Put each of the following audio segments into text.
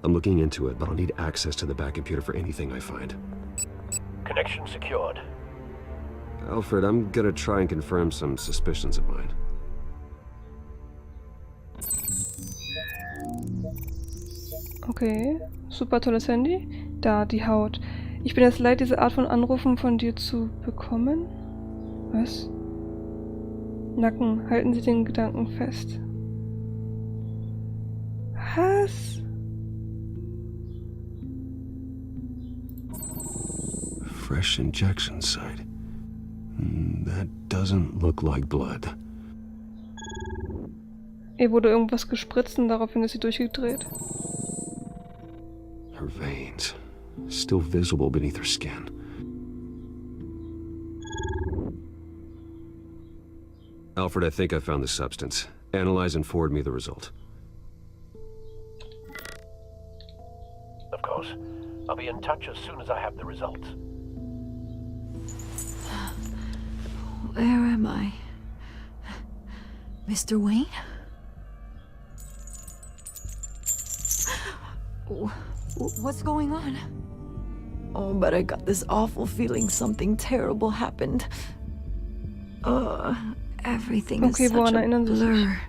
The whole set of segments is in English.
I'm looking into it, but I'll need access to the back computer for anything I find. Connection secured. Alfred, I'm gonna try and confirm some suspicions of mine. Okay, super tolles Handy. Da, die Haut. Ich bin es leid, diese Art von Anrufen von dir zu bekommen. Was? Nacken, halten Sie den Gedanken fest. Was? Fresh injection site. That doesn't look like blood. Ihr wurde irgendwas gespritzt und daraufhin ist sie durchgedreht. Her veins, still visible beneath her skin. Alfred, I think I found the substance. Analyze and forward me the result. Of course. I'll be in touch as soon as I have the results. Where am I? Mr. Wayne? What's going on? Oh, but I got this awful feeling something terrible happened. Everything is such a blur.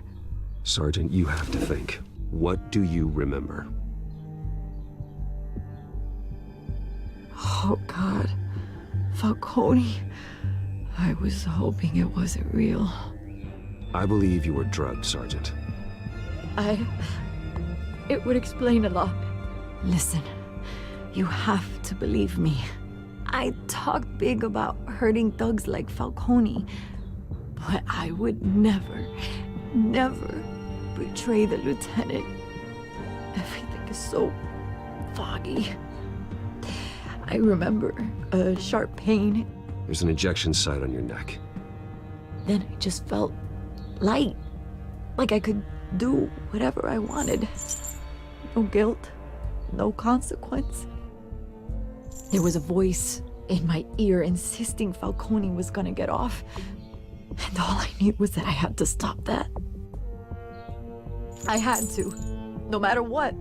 Sergeant, you have to think. What do you remember? Oh, God. Falcone. I was hoping it wasn't real. I believe you were drugged, Sergeant. It would explain a lot. Listen, you have to believe me. I talked big about hurting thugs like Falcone, but I would never betray the lieutenant. Everything is so foggy. I remember a sharp pain. There's an injection site on your neck. Then I just felt light, like I could do whatever I wanted. No guilt, no consequence. There was a voice in my ear insisting Falcone was gonna get off. And all I knew was that I had to stop that. I had to, no matter what.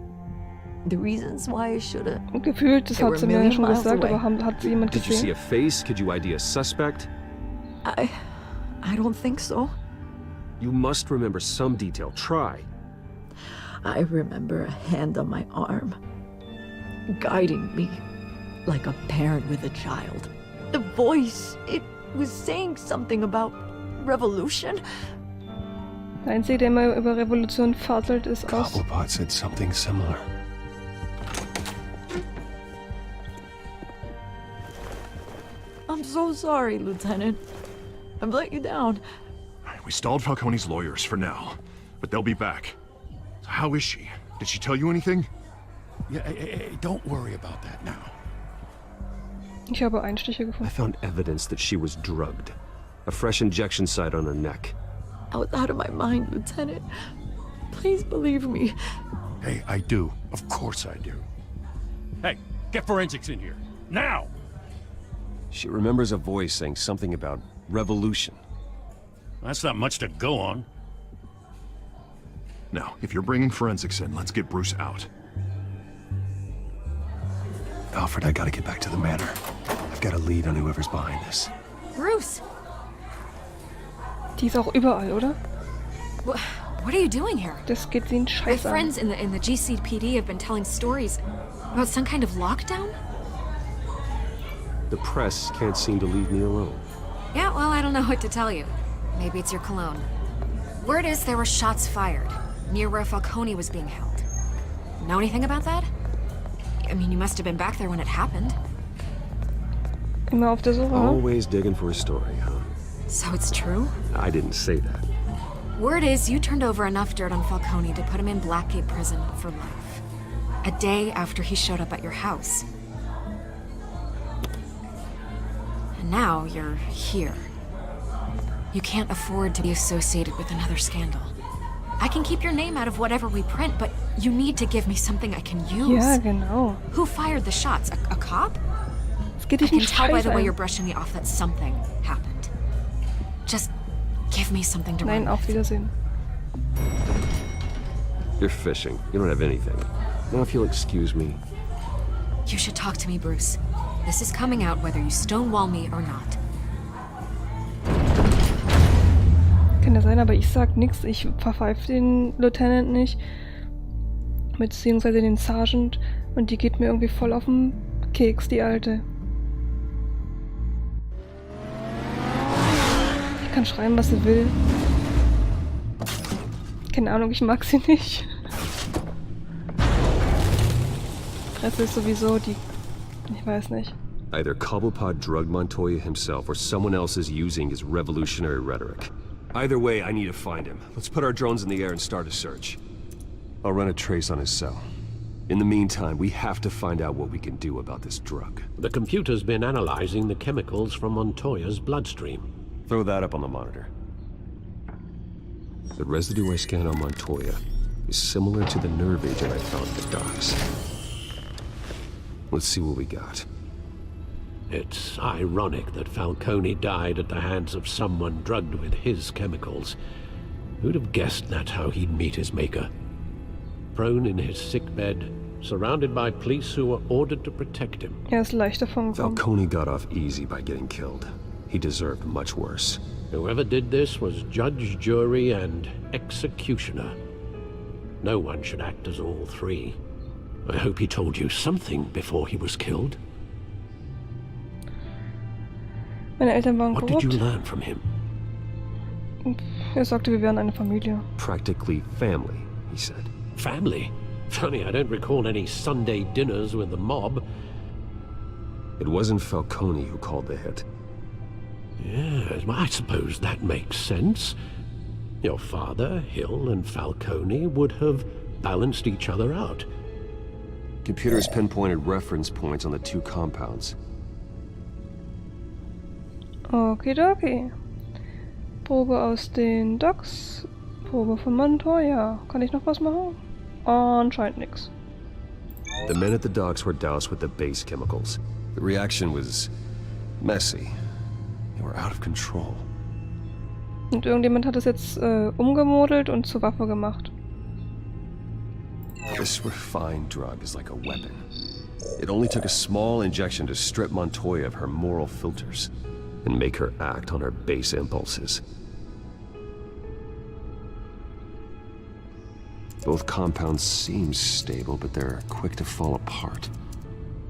The reasons why I should've. Gefühlt, das hat sie mir ja schon gesagt, aber hat sie jemand gesehen? Did you see a face? Could you ID a suspect? I don't think so. You must remember some detail. Try. I remember a hand on my arm, guiding me like a parent with a child. The voice, it was saying something about revolution. Der Einzige, der immer über Revolution faselt, ist aus. Cobblepot said something similar. I'm so sorry, Lieutenant. I've let you down. We stalled Falcone's lawyers for now, but they'll be back. So how is she? Did she tell you anything? Yeah, hey, don't worry about that now. Ich habe Einstiche I gefunden. found evidence that she was drugged. A fresh injection site on her neck. I was out of my mind, Lieutenant. Please believe me. Hey, I do. Of course I do. Hey, get forensics in here. Now! She remembers a voice saying something about revolution. That's not much to go on. Now, if you're bringing forensics in, let's get Bruce out. Alfred, I gotta get back to the manor. I've got a lead on whoever's behind this. Bruce! Die ist auch überall, oder? What are you doing here? Das geht sie einen My Scheiß an. friends in the GCPD have been telling stories about some kind of lockdown? The press can't seem to leave me alone. Yeah, well, I don't know what to tell you. Maybe it's your cologne. Word is there were shots fired near where Falcone was being held. Know anything about that? I mean, you must have been back there when it happened. Immer auf der Suche, ne? Always digging for a story, huh? So it's true? I didn't say that. Word is you turned over enough dirt on Falcone to put him in Blackgate Prison for life. A day after he showed up at your house. And now you're here. You can't afford to be associated with another scandal. I can keep your name out of whatever we print, but you need to give me something I can use. Ja, genau. Who fired the shots? A cop? Es geht I dich can nicht tell by the way an. you're brushing me off that something happened. Just give me something to Nein, run auf with. Wiedersehen. You're fishing. You don't have anything. Now if you'll excuse me. You should talk to me, Bruce. This is coming out whether you stonewall me or not. Kann ja sein, aber ich sag nix. Ich verpfeife den Lieutenant nicht. Beziehungsweise den Sergeant. Und die geht mir irgendwie voll auf den Keks, die Alte. Ich kann schreiben, was sie will. Keine Ahnung, ich mag sie nicht. Presse ist sowieso die... Ich weiß nicht. Either Cobblepot drugged Montoya himself or someone else is using his revolutionary rhetoric. Either way, I need to find him. Let's put our drones in the air and start a search. I'll run a trace on his cell. In the meantime, we have to find out what we can do about this drug. The computer's been analyzing the chemicals from Montoya's bloodstream. Throw that up on the monitor. The residue I scanned on Montoya is similar to the nerve agent I found at the docks. Let's see what we got. It's ironic that Falcone died at the hands of someone drugged with his chemicals. Who'd have guessed that's how he'd meet his maker? Prone in his sickbed, surrounded by police who were ordered to protect him. Ist leicht davon gekommen. Falcone got off easy by getting killed. He deserved much worse. Whoever did this was judge, jury, and executioner. No one should act as all three. I hope he told you something before he was killed. Meine Eltern waren What did you korrupt. learn from him? Sagte, wir wären eine Familie. Practically family, he said. Family? Funny, I don't recall any Sunday dinners with the mob. It wasn't Falcone who called the hit. Yes, well, I suppose that makes sense. Your father, Hill, and Falcone would have balanced each other out. Computers pinpointed reference points on the two compounds. Okidoki. Probe aus den Docks. Probe von Montoya. Kann ich noch was machen? Anscheinend nix. The men at the docks were doused with the base chemicals. The reaction was messy. They were out of control. Und irgendjemand hat es jetzt umgemodelt und zur Waffe gemacht. This refined drug is like a weapon. It only took a small injection to strip Montoya of her moral filters and make her act on her base impulses. Both compounds seem stable, but they're quick to fall apart.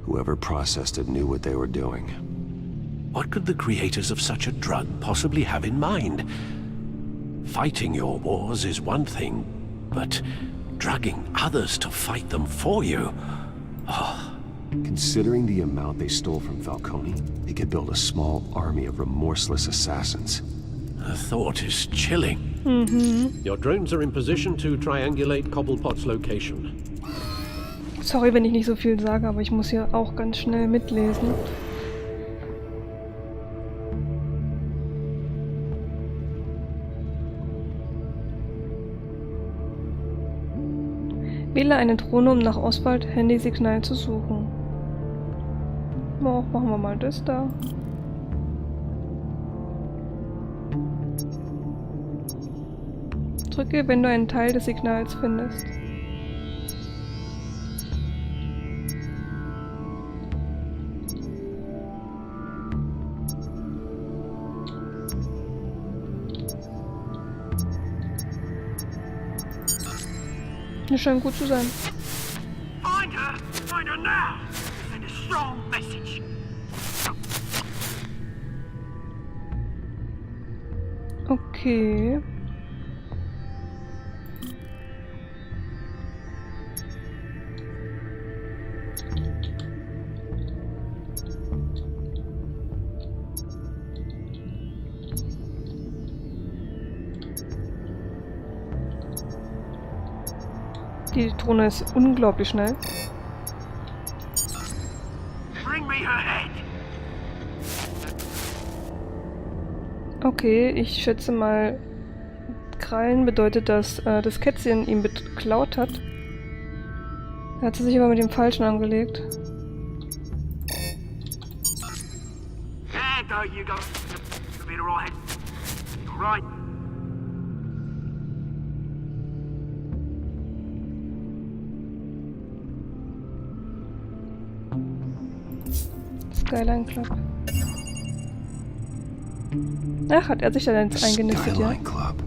Whoever processed it knew what they were doing. What could the creators of such a drug possibly have in mind? Fighting your wars is one thing, but drugging others to fight them for you? Oh. Considering the amount they stole from Falcone, they could build a small army of remorseless assassins. The thought is chilling. Mhm. Your drones are in position to triangulate Cobblepot's location. Sorry, wenn ich nicht so viel sage, aber ich muss hier auch ganz schnell mitlesen. Wähle eine Drohne, um nach Oswald-Handysignal zu suchen. Oh, machen wir mal das da. Drücke, wenn du einen Teil des Signals findest. Das scheint gut zu sein. Find her now! Send a strong message. Okay. Die Drohne ist unglaublich schnell. Bring me her head. Okay, ich schätze mal, Krallen bedeutet, dass das Kätzchen ihn beklaut hat. Er hat sie sich aber mit dem Falschen angelegt. There go, you go. You'll be alright. Right. Skyline Club. Ach, hat er sich dann jetzt eingenistet, ja? Skyline Club.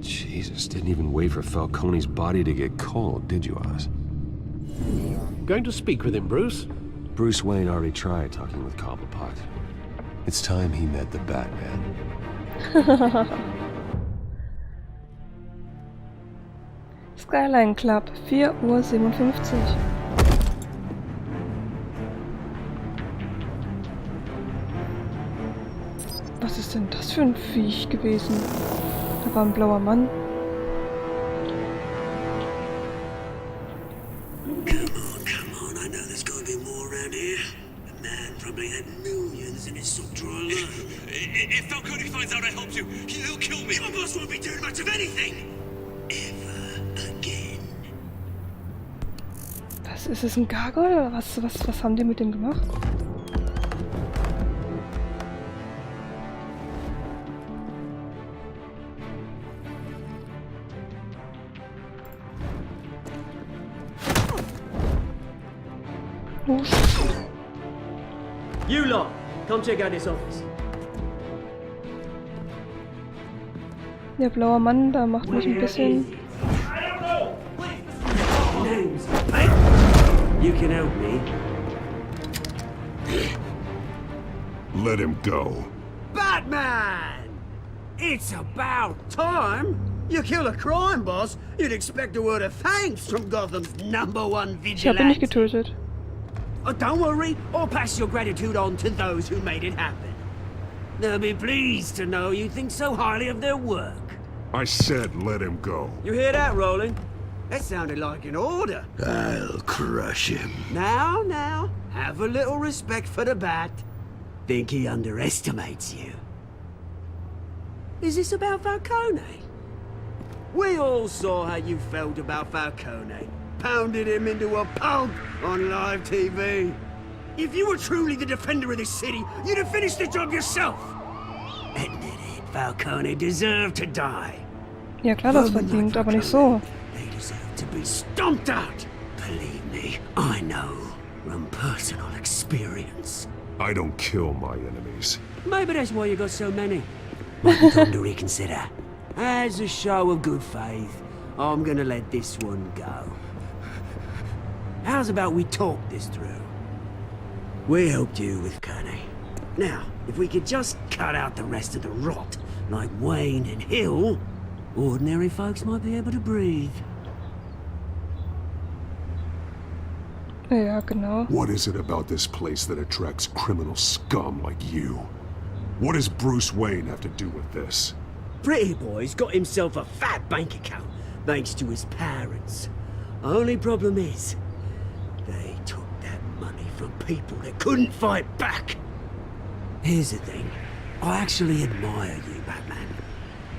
Jesus, didn't even wait for Falcone's body to get cold, did you, Oz? Going to speak with him, Bruce? Bruce Wayne already tried talking with Cobblepot. It's time he met the Batman. Skyline Club, 4:57 Uhr. Was ist denn das für ein Viech gewesen? Da war ein blauer Mann. Come on, I know there's gonna be more around here. The man probably had millions in his sock drawer alone. If Falcone finds out I helped you, he'll kill me. My boss won't be doing much of anything. Ever again. Was ist es, ein Gargoyle oder was haben die mit dem gemacht? You lot, come check out this office. Der blaue Mann, da macht mich ein bisschen... Names. You can help me. Let him go. Batman! It's about time. You kill a crime boss, you'd expect a word of thanks from Gotham's #1 Ich habe ihn nicht vigilante. getötet. Oh, don't worry, I'll pass your gratitude on to those who made it happen. They'll be pleased to know you think so highly of their work. I said let him go. You hear that, Roland? That sounded like an order. I'll crush him. Now, have a little respect for the Bat. Think he underestimates you. Is this about Falcone? We all saw how you felt about Falcone. Pounded him into a pulp on live TV. If you were truly the defender of this city, you'd have finished the job yourself. Admit it, Falcone deserved to die. Ja klar, das verdient, aber nicht so. They deserve to be stomped out. Believe me, I know from personal experience. I don't kill my enemies. Maybe that's why you got so many. Might be time to reconsider. As a show of good faith, I'm gonna let this one go. How's about we talk this through? We helped you with Connie. Now, if we could just cut out the rest of the rot, like Wayne and Hill, ordinary folks might be able to breathe. Ja, genau. What is it about this place that attracts criminal scum like you? What does Bruce Wayne have to do with this? Pretty Boy's got himself a fat bank account, thanks to his parents. Only problem is, they took that money from people that couldn't fight back. Here's the thing, I actually admire you, Batman.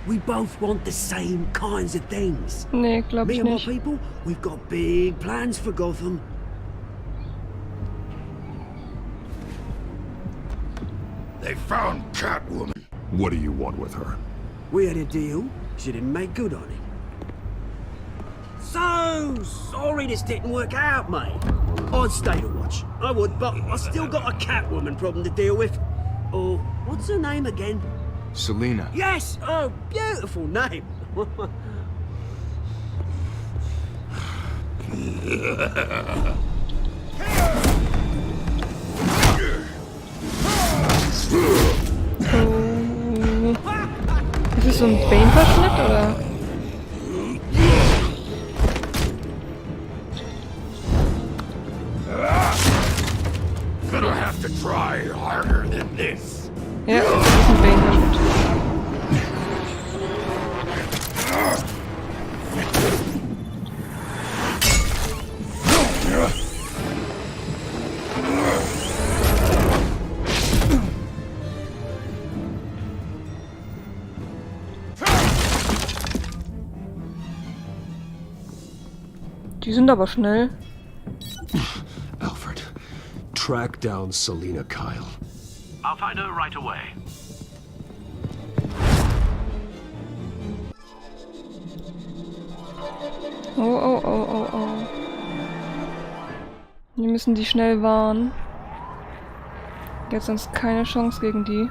We both want the same kinds of things. Nee, glaub Me ich and my nicht. people, we've got big plans for Gotham. They found Catwoman. What do you want with her? We had a deal, she didn't make good on it. So sorry this didn't work out, mate. I'd stay to watch, I would, but I still got a Catwoman problem to deal with. Oh, what's her name again? Selina. Yes! Oh, beautiful name. Ist es so ein Bane-Verschnitt, oder? Gonna have to try harder than this. Ja, das ist ein Bane-Verschnitt. Die sind aber schnell. Alfred, track down Selina Kyle. I'll find her right away. Oh. Wir müssen die schnell warnen. Jetzt sonst keine Chance gegen die.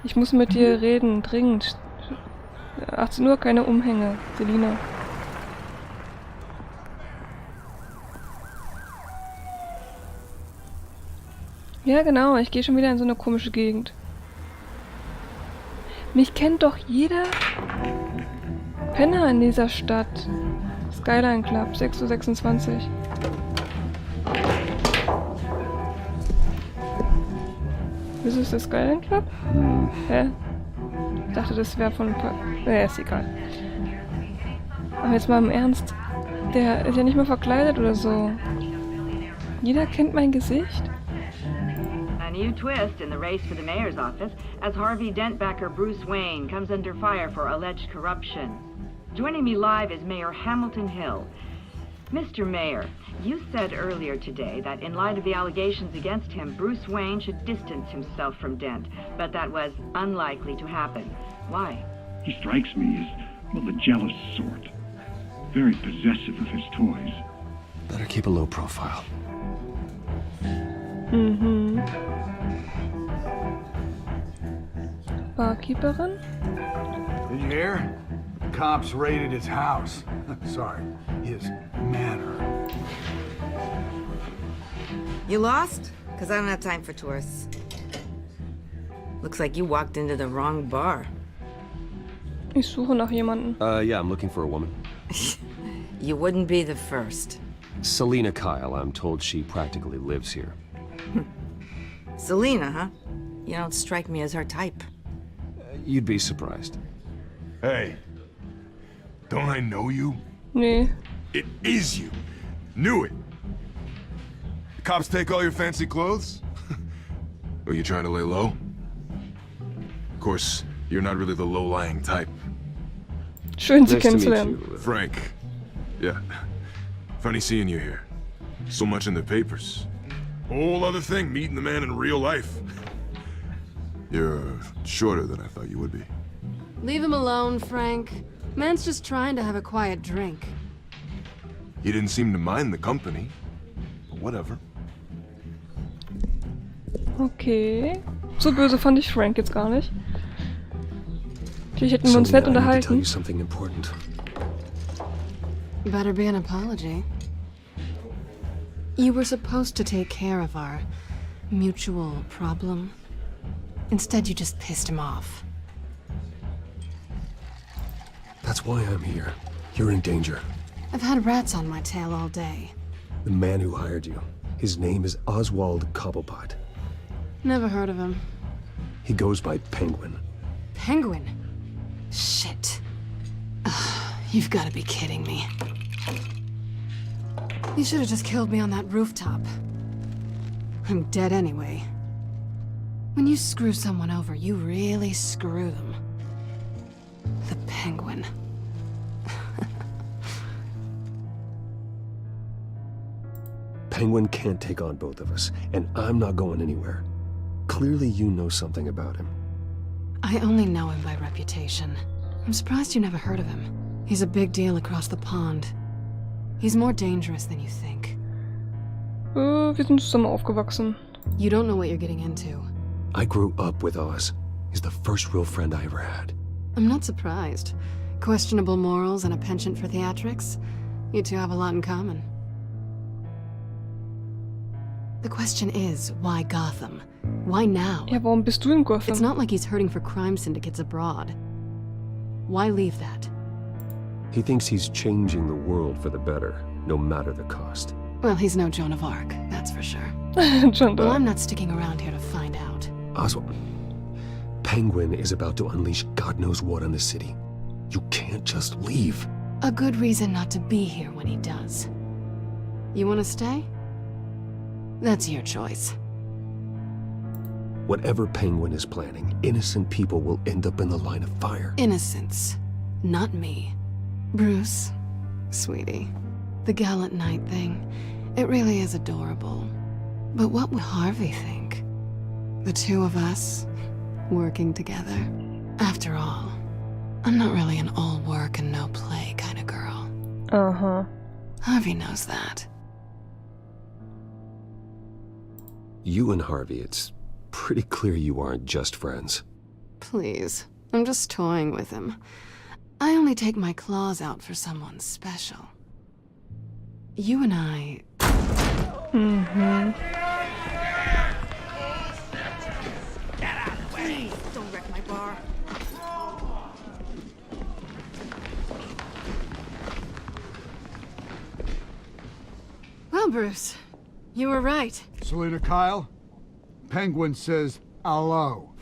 Ich muss mit dir reden, dringend. 18 Uhr, keine Umhänge, Selina. Ja genau, ich gehe schon wieder in so eine komische Gegend. Mich kennt doch jeder Penner in dieser Stadt. Skyline Club, 6:26 Uhr. Wieso ist das Skyline Club? Hä? Ich dachte, das wäre von ein paar... ist egal. Aber jetzt mal im Ernst. Der ist ja nicht mal verkleidet oder so. Jeder kennt mein Gesicht. A new twist in the race for the mayor's office as Harvey Dent-backer Bruce Wayne comes under fire for alleged corruption. Joining me live is Mayor Hamilton Hill. Mr. Mayor, you said earlier today that in light of the allegations against him, Bruce Wayne should distance himself from Dent, but that was unlikely to happen. Why? He strikes me as, well, the jealous sort. Very possessive of his toys. Better keep a low profile. Mhm. Barkeeperin? Did you hear? Cops raided his house. Sorry, his manor. You lost? Because I don't have time for tourists. Looks like you walked into the wrong bar. Ich suche nach jemanden. Yeah, I'm looking for a woman. You wouldn't be the first. Selina Kyle, I'm told she practically lives here. Selina, huh? You don't strike me as her type. You'd be surprised. Hey, don't I know you? Nee. It is you. Knew it. The cops take all your fancy clothes? Are you trying to lay low? Of course, you're not really the low-lying type. Schön, Sie Nice to meet kennenzulernen. you. Frank. Yeah. Funny seeing you here. So much in the papers. Whole other thing, meeting the man in real life. You're shorter than I thought you would be. Leave him alone, Frank. Man's just trying to have a quiet drink. You didn't seem to mind the company. But whatever. Okay. So böse fand ich Frank jetzt gar nicht. Natürlich hätten wir uns nett Selina, I need to tell unterhalten. you something important. Better be an apology. You were supposed to take care of our mutual problem. Instead, you just pissed him off. That's why I'm here. You're in danger. I've had rats on my tail all day. The man who hired you. His name is Oswald Cobblepot. Never heard of him. He goes by Penguin. Penguin? Shit. You've got to be kidding me. You should have just killed me on that rooftop. I'm dead anyway. When you screw someone over, you really screw them. The Penguin. Penguin can't take on both of us, and I'm not going anywhere. Clearly you know something about him. I only know him by reputation. I'm surprised you never heard of him. He's a big deal across the pond. He's more dangerous than you think. Wir sind zusammen aufgewachsen. You don't know what you're getting into. I grew up with Oz. He's the first real friend I ever had. I'm not surprised. Questionable morals and a penchant for theatrics. You two have a lot in common. The question is, why Gotham? Why now? Ja, warum bist du in Gotham? It's not like he's hurting for crime syndicates abroad. Why leave that? He thinks he's changing the world for the better, no matter the cost. Well, he's no Joan of Arc, that's for sure. John Well, I'm not sticking around here to find out. Oswald, Penguin is about to unleash God knows what on the city. You can't just leave. A good reason not to be here when he does. You want to stay? That's your choice. Whatever Penguin is planning, innocent people will end up in the line of fire. Innocence, not me. Bruce, sweetie, the gallant knight thing, it really is adorable. But what would Harvey think? The two of us, working together. After all, I'm not really an all work and no play kind of girl. Aha. Harvey knows that. You and Harvey, it's pretty clear you aren't just friends. Please, I'm just toying with him. I only take my claws out for someone special. You and I... Mhm. Get out of the way! Don't wreck my bar. Well, Bruce, you were right. Selena Kyle? Penguin says hello.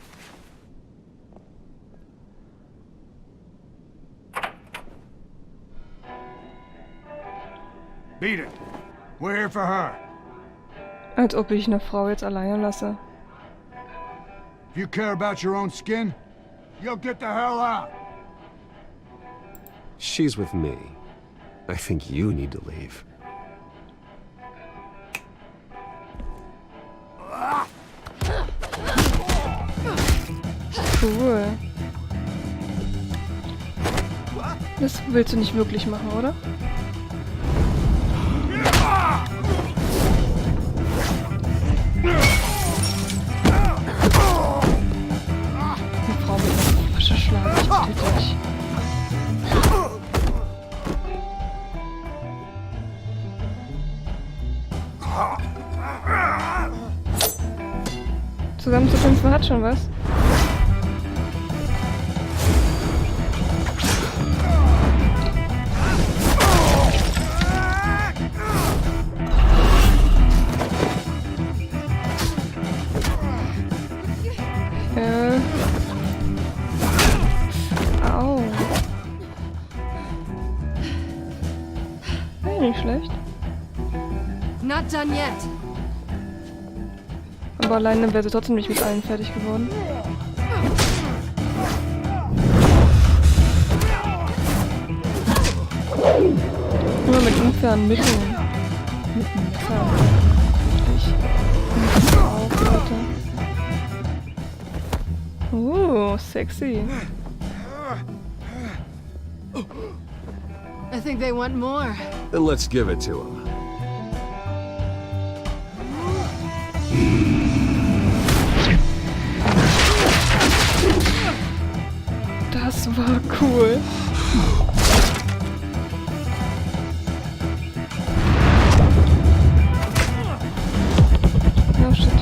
Beat it. We're here for her. Als ob ich eine Frau jetzt alleine lasse. If you care about your own skin, you'll get the hell out. She's with me. I think you need to leave. Cool. Das willst du nicht wirklich machen, oder? Die Frau mit der Flasche schlagen, ich bitte dich. Zusammen zu 5 hat schon was. Au. Hey, nicht schlecht. Not done yet. Aber alleine wäre sie trotzdem nicht mit allen fertig geworden. Nur mit unfairen Mitteln. Mit dem Messer. Wirklich. Auf, Leute. Sexy. I think they want more. Then let's give it to him. Das war cool. Oh shit.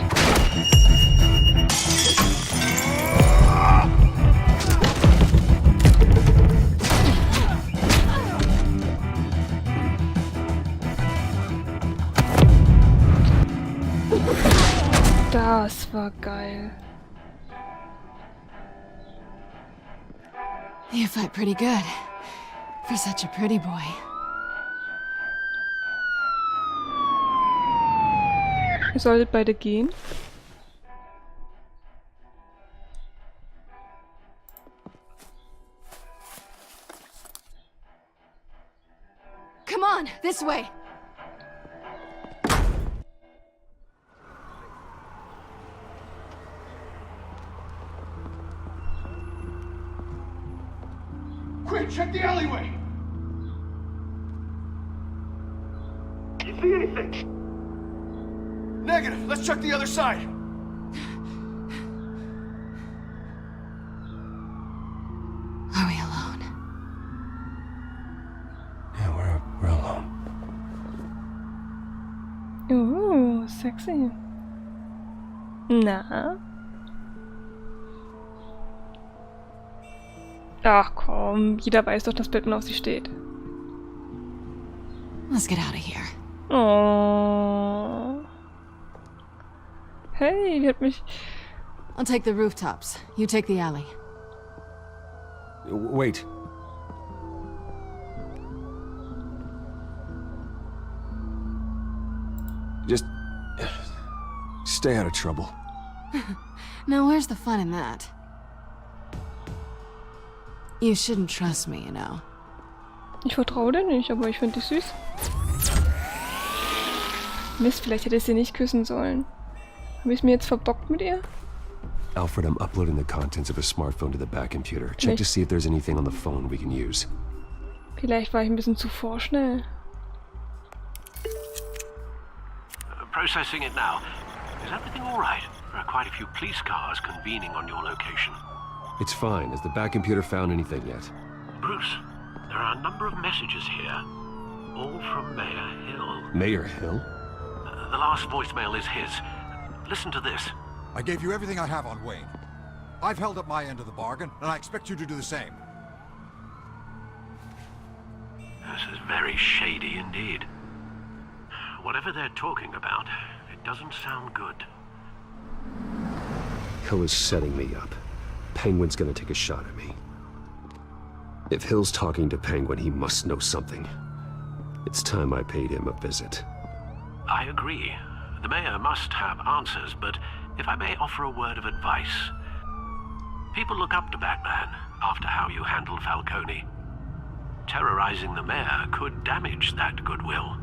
Das war geil. You fight pretty good. For such a pretty boy. Ihr solltet beide gehen. Come on, this way. Quick, check the alleyway! You see anything? Negative. Let's check the other side. Are we alone? Yeah, we're alone. Ooh, sexy. Na? Ach komm, jeder weiß doch, dass Batman auf sie steht. Let's get out of here. Oh. Hey, die hat mich... I'll take the rooftops. You take the alley. Wait. Just... stay out of trouble. Now where's the fun in that? You shouldn't trust me, you know. Ich vertraue dir nicht, aber ich finde dich süß. Mist, vielleicht hätte ich sie nicht küssen sollen. Habe ich es mir jetzt verbockt mit ihr? Alfred, I'm uploading the contents of a smartphone to the back computer. Check to see if there's anything on the phone we can use. Vielleicht war ich ein bisschen zu vorschnell. Processing it now. Is everything all right? There are quite a few police cars convening on your location. It's fine. Has the back computer found anything yet? Bruce, there are a number of messages here, all from Mayor Hill. Mayor Hill? The last voicemail is his. Listen to this. I gave you everything I have on Wayne. I've held up my end of the bargain, and I expect you to do the same. This is very shady indeed. Whatever they're talking about, it doesn't sound good. Hill is setting me up. Penguin's gonna take a shot at me. If Hill's talking to Penguin, he must know something. It's time I paid him a visit. I agree. The mayor must have answers, but if I may offer a word of advice. People look up to Batman after how you handled Falcone. Terrorizing the mayor could damage that goodwill.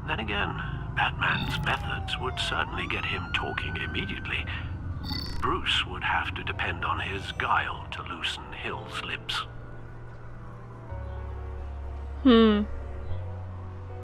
Then again, Batman's methods would certainly get him talking immediately. Bruce would have to depend on his guile to loosen Hill's lips.